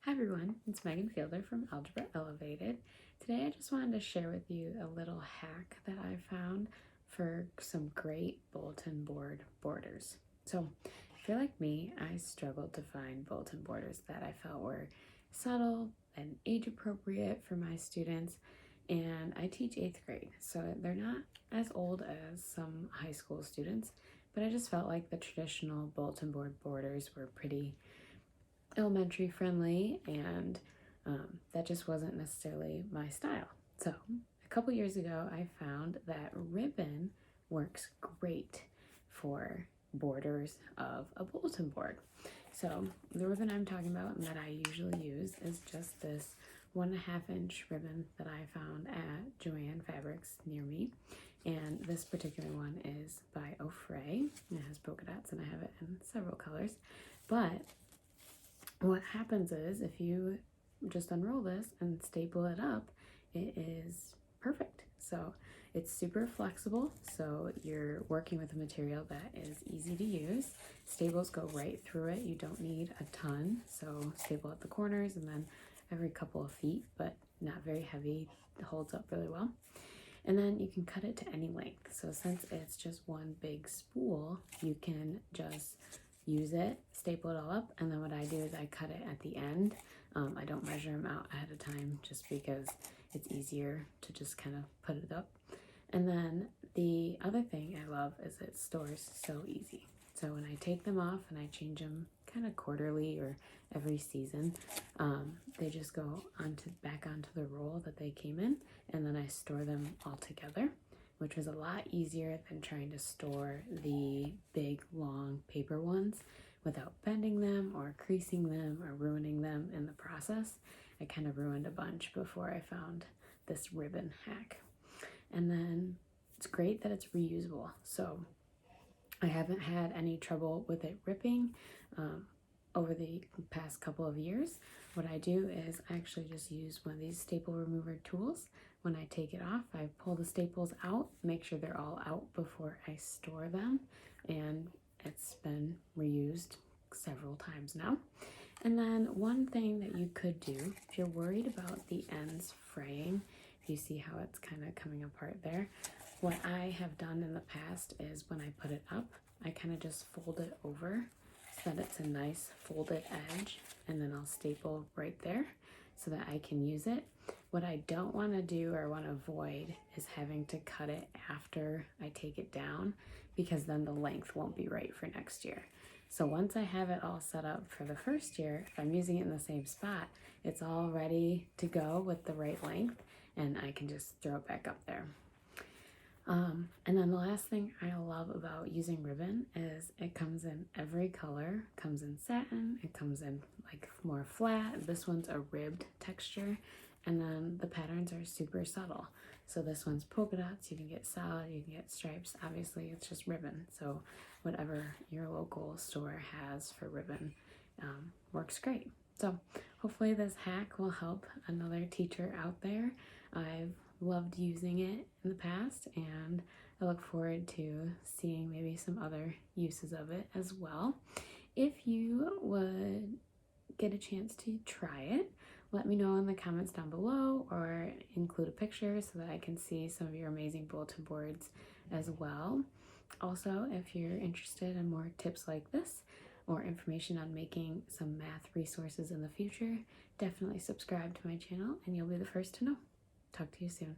Hi everyone, it's Megan Fielder from Algebra Elevated. Today I just wanted to share with you a little hack that I found for some great bulletin board borders. So if you're like me, I struggled to find bulletin borders that I felt were subtle and age appropriate for my students. And I teach 8th grade, so they're not as old as some high school students, but I just felt like the traditional bulletin board borders were pretty elementary friendly, and that just wasn't necessarily my style. So a couple years ago I found that ribbon works great for borders of a bulletin board. So the ribbon I'm talking about and that I usually use is just this 1.5 inch ribbon that I found at Joann Fabrics near me, and this particular one is by Ofray. It has polka dots and I have it in several colors, but what happens is if you just unroll this and staple it up, it is perfect. So it's super flexible, so you're working with a material that is easy to use. Staples go right through it. You don't need a ton, so staple at the corners and then every couple of feet, but not very heavy. It holds up really well. And then you can cut it to any length. So since it's just one big spool, you can just use it, staple it all up, and then what I do is I cut it at the end. I don't measure them out ahead of time just because it's easier to just kind of put it up. And then the other thing I love is it stores so easy. So when I take them off and I change them kind of quarterly or every season, they just go back onto the roll that they came in, and then I store them all together, which was a lot easier than trying to store the big long paper ones without bending them or creasing them or ruining them in the process. I kind of ruined a bunch before I found this ribbon hack. And then it's great that it's reusable. So I haven't had any trouble with it ripping over the past couple of years. What I do is I actually just use one of these staple remover tools. When I take it off, I pull the staples out, make sure they're all out before I store them, and it's been reused several times now. And then one thing that you could do, if you're worried about the ends fraying, if you see how it's kind of coming apart there, what I have done in the past is when I put it up, I kind of just fold it over so that it's a nice folded edge, and then I'll staple right there so that I can use it. What I don't want to do or want to avoid is having to cut it after I take it down, because then the length won't be right for next year. So once I have it all set up for the first year, if I'm using it in the same spot, it's all ready to go with the right length, and I can just throw it back up there. And then the last thing I love about using ribbon is it comes in every color. It comes in satin, it comes in like more flat. This one's a ribbed texture, and then the patterns are super subtle. So this one's polka dots, you can get solid, you can get stripes. Obviously it's just ribbon, so whatever your local store has for ribbon works great. So hopefully this hack will help another teacher out there. I've loved using it in the past, and I look forward to seeing maybe some other uses of it as well. If you would get a chance to try it, let me know in the comments down below, or include a picture so that I can see some of your amazing bulletin boards as well. Also, if you're interested in more tips like this or information on making some math resources in the future, definitely subscribe to my channel and you'll be the first to know. Talk to you soon.